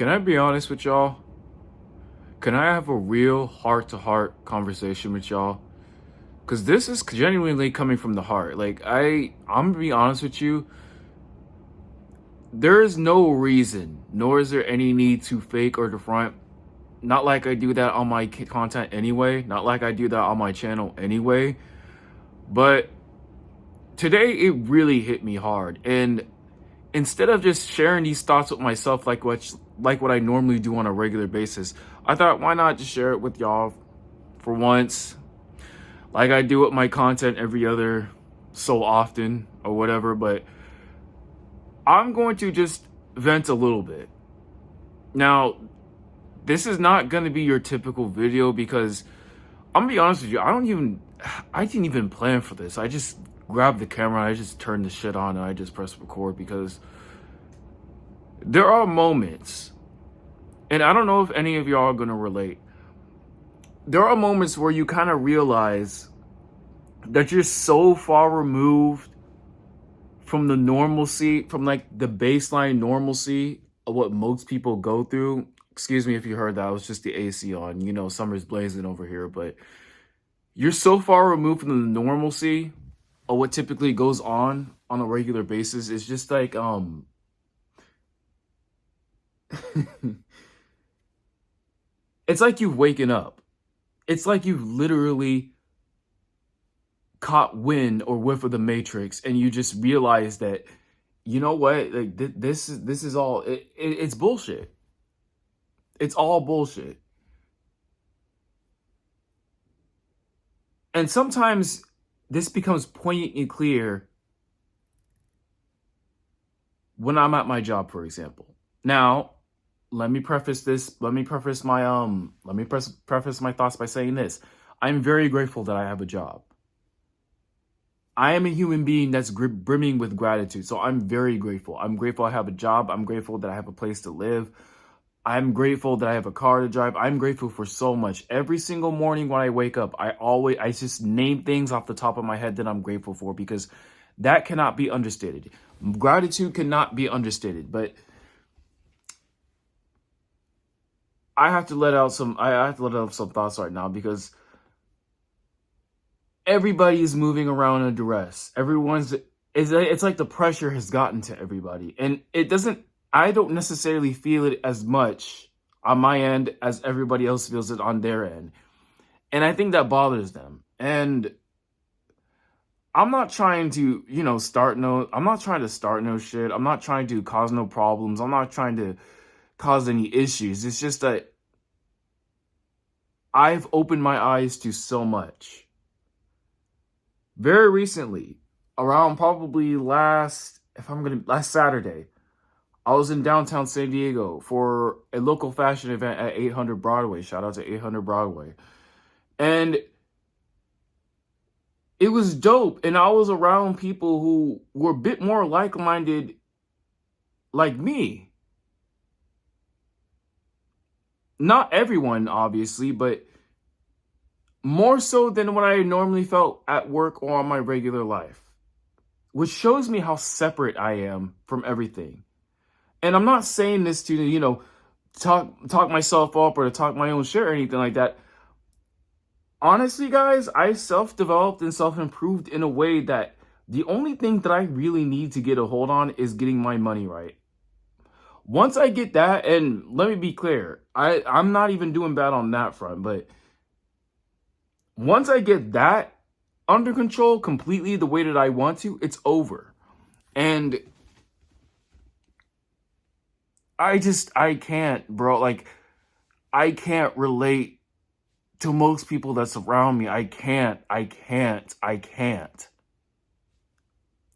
Can I be honest with y'all? Can I have a real heart to heart conversation with y'all? Cause this is genuinely coming from the heart. I'm gonna be honest with you. There is no reason, nor is there any need to fake or to front. Not like I do that on my content anyway. Not like I do that on my channel anyway. But today it really hit me hard, and instead of just sharing these thoughts with myself like what I normally do on a regular basis, I thought why not just share it with y'all for once, like I do with my content every other so often or whatever. But I'm going to just vent a little bit. Now, this is not going to be your typical video because I'm gonna be honest with you, I didn't even plan for this. I just grabbed the camera, I just turned the shit on, and I just pressed record because there are moments, and I don't know if any of y'all are gonna relate. There are moments where you kind of realize that you're so far removed from the normalcy, from like the baseline normalcy of what most people go through. Excuse me if you heard that, it was just the AC on. You know, summer's blazing over here, but you're so far removed from the normalcy of what typically goes on a regular basis. It's just like, it's like you've waken up. It's like you've literally caught wind or whiff of the Matrix, and you just realize that, you know what, like this is all it's bullshit. It's all bullshit. And sometimes this becomes poignantly clear when I'm at my job, for example. Now, let me preface my thoughts by saying this. I'm very grateful that I have a job. I am a human being that's brimming with gratitude. So I'm very grateful. I'm grateful I have a job. I'm grateful that I have a place to live. I'm grateful that I have a car to drive. I'm grateful for so much. Every single morning when I wake up, I just name things off the top of my head that I'm grateful for, because that cannot be understated. Gratitude cannot be understated. But I have to let out some thoughts right now, because everybody is moving around in duress. It's like the pressure has gotten to everybody, and I don't necessarily feel it as much on my end as everybody else feels it on their end. And I think that bothers them. And I'm not trying to, I'm not trying to start no shit. I'm not trying to cause no problems. I'm not trying to cause any issues. It's just that I've opened my eyes to so much. Very recently, around probably last Saturday, I was in downtown San Diego for a local fashion event at 800 Broadway. Shout out to 800 Broadway. And it was dope. And I was around people who were a bit more like-minded like me. Not everyone, obviously, but more so than what I normally felt at work or on my regular life, which shows me how separate I am from everything. And I'm not saying this to, talk myself up or to talk my own shit or anything like that. Honestly, guys, I self-developed and self-improved in a way that the only thing that I really need to get a hold on is getting my money right. Once I get that, and let me be clear, I'm not even doing bad on that front, but once I get that under control completely the way that I want to, it's over. And I can't, bro. Like, I can't relate to most people that surround me. I can't.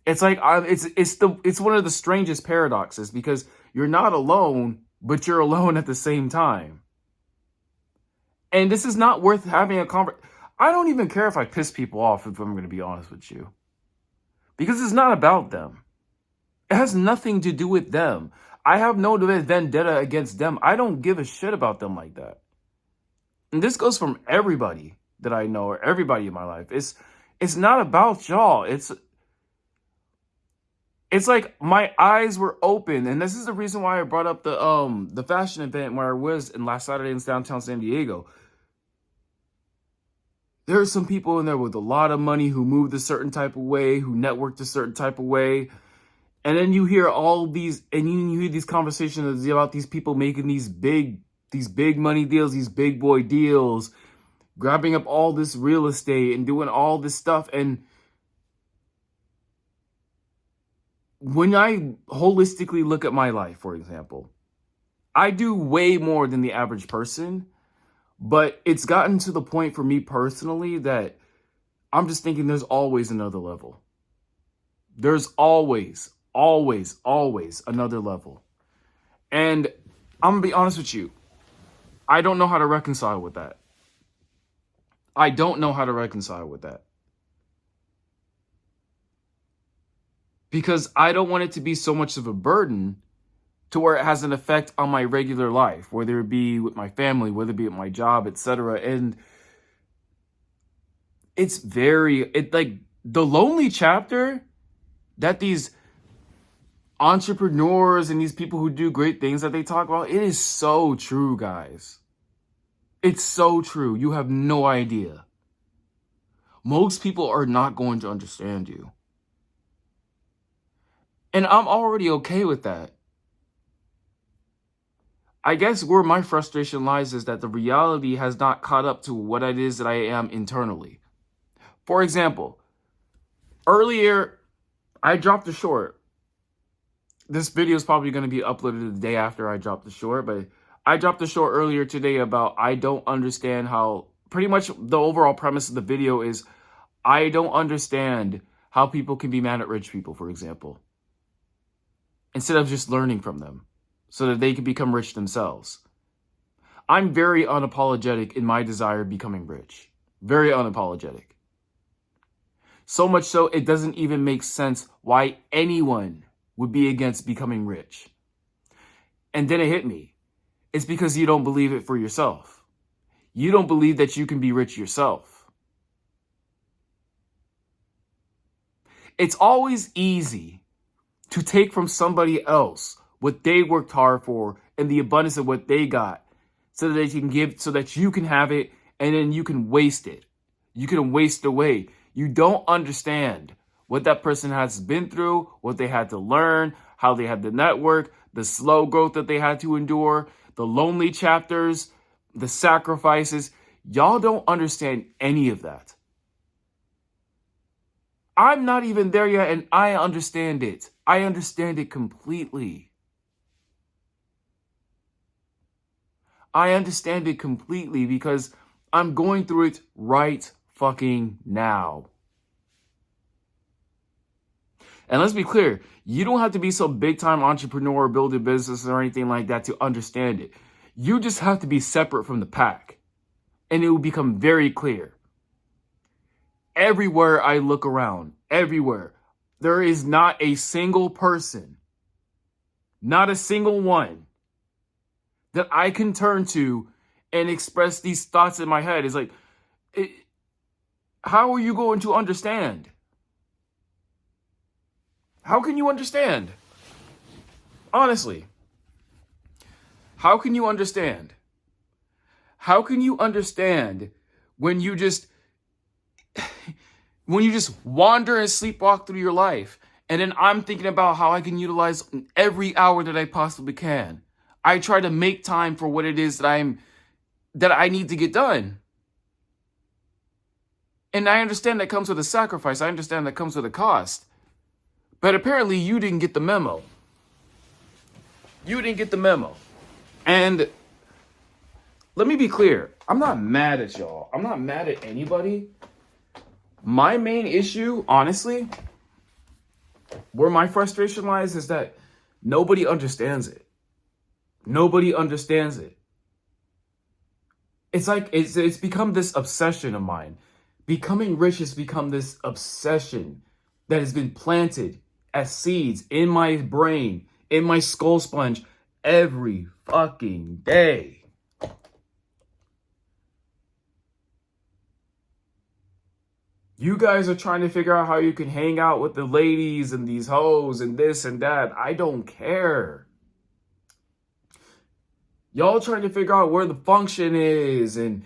It's like it's one of the strangest paradoxes, because you're not alone, but you're alone at the same time. And this is not worth having a conversation. I don't even care if I piss people off, if I'm going to be honest with you, because it's not about them. It has nothing to do with them. I have no vendetta against them. I don't give a shit about them like that. And this goes from everybody that I know, or everybody in my life. It's not about y'all. It's like my eyes were open, and this is the reason why I brought up the fashion event where I was in last Saturday in downtown San Diego. There are some people in there with a lot of money who moved a certain type of way, who networked a certain type of way. And then you hear all these, and you hear these conversations about these people making these big money deals, these big boy deals, grabbing up all this real estate and doing all this stuff. And when I holistically look at my life, for example, I do way more than the average person, but it's gotten to the point for me personally that I'm just thinking there's always another level. There's always another level. And I'm gonna be honest with you, I don't know how to reconcile with that. I don't know how to reconcile with that. Because I don't want it to be so much of a burden to where it has an effect on my regular life, whether it be with my family, whether it be at my job, etc. And it's like the lonely chapter that these entrepreneurs and these people who do great things that they talk about, it is so true, guys. It's so true. You have no idea. Most people are not going to understand you. And I'm already okay with that. I guess where my frustration lies is that the reality has not caught up to what it is that I am internally. For example, earlier I dropped a short. This video is probably going to be uploaded the day after I dropped the short, but I dropped a short earlier today about I don't understand how, pretty much the overall premise of the video is I don't understand how people can be mad at rich people, for example, instead of just learning from them so that they can become rich themselves. I'm very unapologetic in my desire of becoming rich. Very unapologetic. So much so, it doesn't even make sense why anyone would be against becoming rich. And then it hit me. It's because you don't believe it for yourself. You don't believe that you can be rich yourself. It's always easy to take from somebody else what they worked hard for and the abundance of what they got so that they can give, so that you can have it, and then you can waste it. You can waste away. You don't understand what that person has been through, what they had to learn, how they had to network, the slow growth that they had to endure, the lonely chapters, the sacrifices. Y'all don't understand any of that. I'm not even there yet, and I understand it. I understand it completely. I understand it completely because I'm going through it right fucking now. And let's be clear, you don't have to be some big time entrepreneur or build a business or anything like that to understand it. You just have to be separate from the pack, and it will become very clear. Everywhere I look around, everywhere, there is not a single person, not a single one, that I can turn to and express these thoughts in my head. It's like, how are you going to understand? How can you understand? Honestly, how can you understand? How can you understand when you just wander and sleepwalk through your life, and then I'm thinking about how I can utilize every hour that I possibly can? I try to make time for what it is that I need to get done. And I understand that comes with a sacrifice. I understand that comes with a cost. But apparently you didn't get the memo. You didn't get the memo. And let me be clear. I'm not mad at y'all. I'm not mad at anybody. My main issue, honestly, where my frustration lies is that nobody understands it. Nobody understands it. It's like it's become this obsession of mine. Becoming rich has become this obsession that has been planted as seeds in my brain, in my skull sponge, every fucking day. You guys are trying to figure out how you can hang out with the ladies and these hoes and this and that. I don't care. Y'all trying to figure out where the function is, and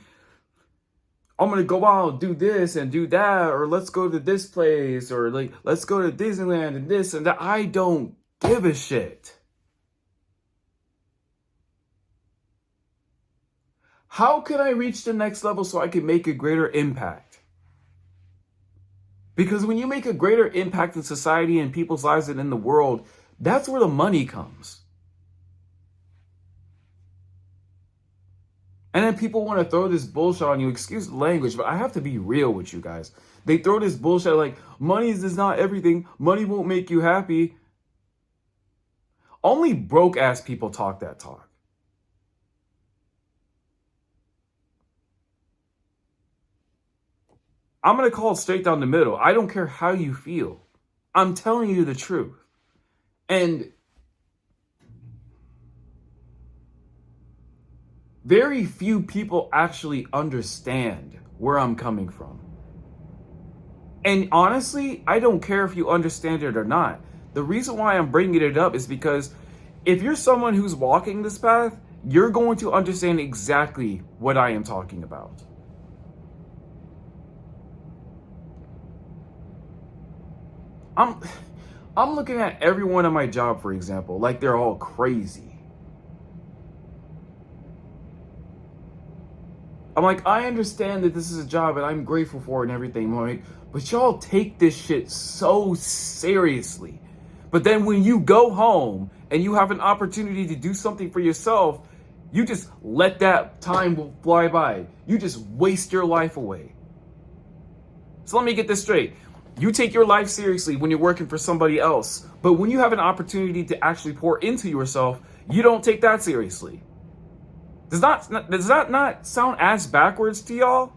I'm gonna go out and do this and do that, or let's go to this place, or like let's go to Disneyland and this and that. I don't give a shit. How can I reach the next level so I can make a greater impact? Because when you make a greater impact in society and people's lives and in the world, that's where the money comes. And then people want to throw this bullshit on you. Excuse the language, but I have to be real with you guys. They throw this bullshit like, money is not everything. Money won't make you happy. Only broke ass people talk that talk. I'm going to call it straight down the middle. I don't care how you feel. I'm telling you the truth. And very few people actually understand where I'm coming from. And honestly, I don't care if you understand it or not. The reason why I'm bringing it up is because if you're someone who's walking this path, you're going to understand exactly what I am talking about. I'm looking at everyone on my job, for example, like they're all crazy. I'm like, I understand that this is a job and I'm grateful for it and everything, right? But y'all take this shit so seriously. But then when you go home and you have an opportunity to do something for yourself, you just let that time fly by. You just waste your life away. So let me get this straight. You take your life seriously when you're working for somebody else. But when you have an opportunity to actually pour into yourself, you don't take that seriously. Does that not sound ass backwards to y'all?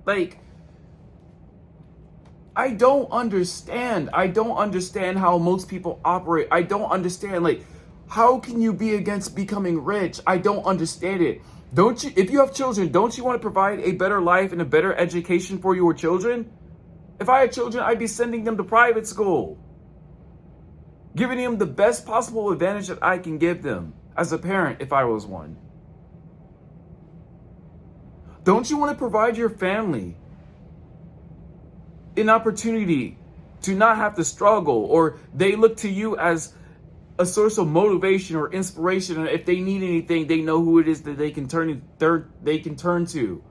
Like, I don't understand. I don't understand how most people operate. I don't understand, like, how can you be against becoming rich? I don't understand it. Don't you, if you have children, don't you want to provide a better life and a better education for your children? If I had children, I'd be sending them to private school, giving them the best possible advantage that I can give them as a parent if I was one. Don't you want to provide your family an opportunity to not have to struggle, or they look to you as a source of motivation or inspiration, and if they need anything, they know who it is that they can turn to?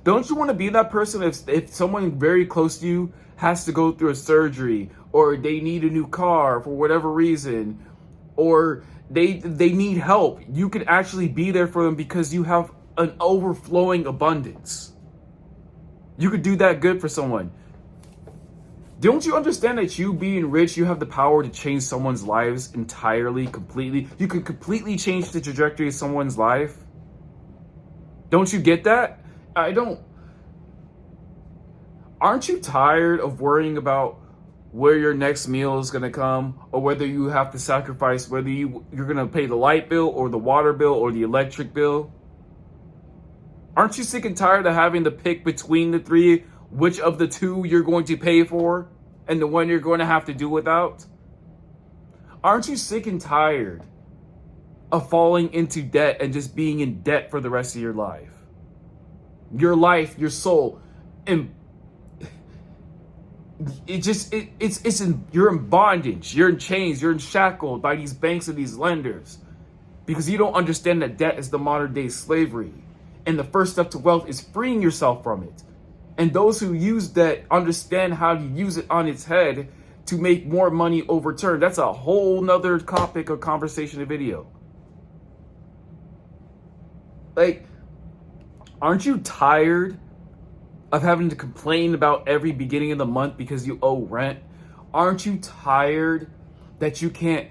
Don't you want to be that person if someone very close to you has to go through a surgery, or they need a new car for whatever reason, or they need help? You can actually be there for them because you have an overflowing abundance. You could do that good for someone. Don't you understand that you being rich, you have the power to change someone's lives entirely, completely? You could completely change the trajectory of someone's life. Don't you get that? I don't. Aren't you tired of worrying about where your next meal is going to come, or whether you have to sacrifice, whether you're going to pay the light bill or the water bill or the electric bill? Aren't you sick and tired of having to pick between the three, which of the two you're going to pay for and the one you're going to have to do without? Aren't you sick and tired of falling into debt and just being in debt for the rest of your life? Your soul, and you're in bondage, you're in chains, you're shackled by these banks and these lenders because you don't understand that debt is the modern day slavery, and the first step to wealth is freeing yourself from it. And those who use debt understand how to use it on its head to make more money overturned. That's a whole nother topic of conversation and video. Like, aren't you tired of having to complain about every beginning of the month because you owe rent? Aren't you tired that you can't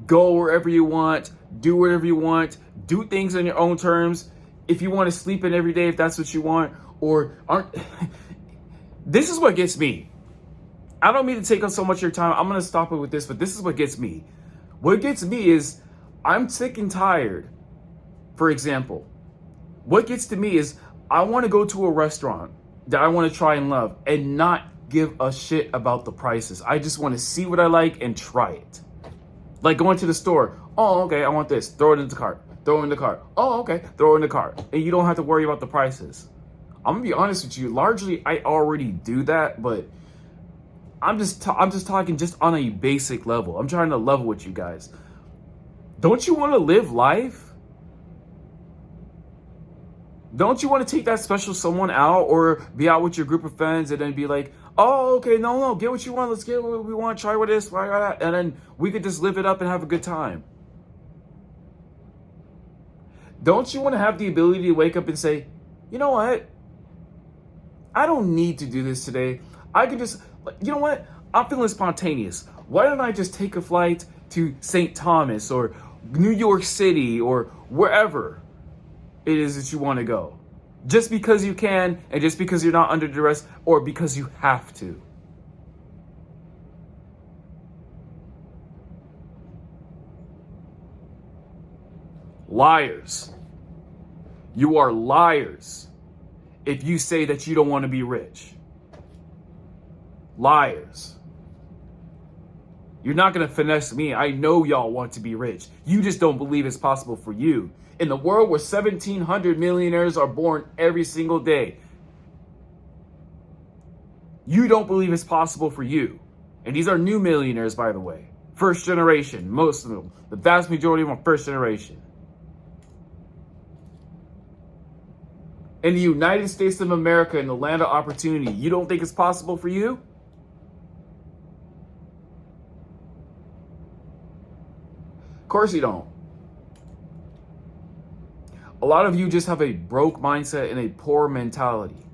go wherever you want, do whatever you want, do things on your own terms? If you want to sleep in every day, if that's what you want, or aren't... This is what gets me. I don't mean to take up so much of your time. I'm going to stop it with this, but this is what gets me. What gets me is I'm sick and tired. For example, what gets to me is I want to go to a restaurant that I want to try and love and not give a shit about the prices. I just want to see what I like and try it. Like going to the store. Oh, okay, I want this. Throw it in the cart. Throw it in the cart. Oh, okay, throw it in the cart. And you don't have to worry about the prices. I'm gonna be honest with you. Largely, I already do that, but I'm just talking just on a basic level. I'm trying to level with you guys. Don't you want to live life? Don't you want to take that special someone out or be out with your group of friends and then be like, oh, okay, no, get what you want. Let's get what we want. Try with this, try that. And then we could just live it up and have a good time. Don't you want to have the ability to wake up and say, you know what? I don't need to do this today. I can just, you know what? I'm feeling spontaneous. Why don't I just take a flight to St. Thomas or New York City or wherever it is that you want to go? Just because you can and just because you're not under duress or because you have to. Liars. You are liars if you say that you don't want to be rich. Liars. You're not going to finesse me. I know y'all want to be rich. You just don't believe it's possible for you. In the world where 1,700 millionaires are born every single day, you don't believe it's possible for you. And these are new millionaires, by the way. First generation, most of them. The vast majority of them are first generation. In the United States of America, in the land of opportunity, you don't think it's possible for you? Of course you don't. A lot of you just have a broke mindset and a poor mentality.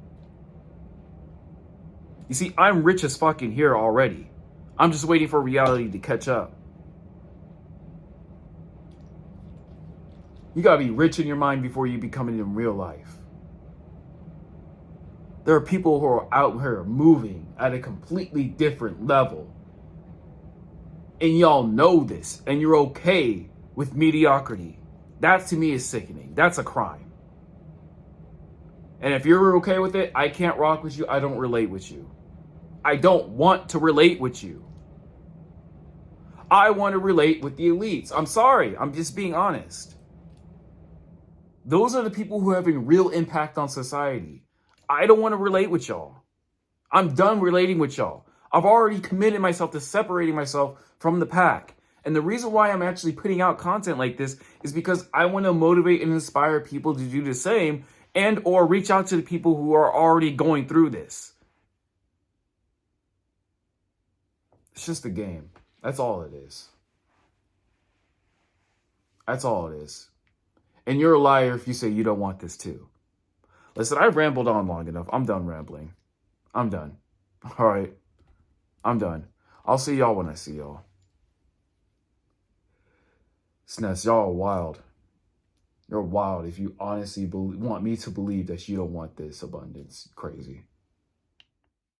You see, I'm rich as fucking here already. I'm just waiting for reality to catch up. You gotta be rich in your mind before you become it in real life. There are people who are out here moving at a completely different level. And y'all know this, and you're okay with mediocrity. That to me is sickening. That's a crime. And if you're okay with it, I can't rock with you. I don't relate with you. I don't want to relate with you. I want to relate with the elites. I'm sorry. I'm just being honest. Those are the people who are having real impact on society. I don't want to relate with y'all. I'm done relating with y'all. I've already committed myself to separating myself from the pack. And the reason why I'm actually putting out content like this is because I want to motivate and inspire people to do the same and or reach out to the people who are already going through this. It's just a game. That's all it is. That's all it is. And you're a liar if you say you don't want this too. Listen, I've rambled on long enough. I'm done rambling. I'm done. All right. I'm done. I'll see y'all when I see y'all. Sness, y'all are wild. You're wild if you honestly want me to believe that you don't want this abundance. Crazy.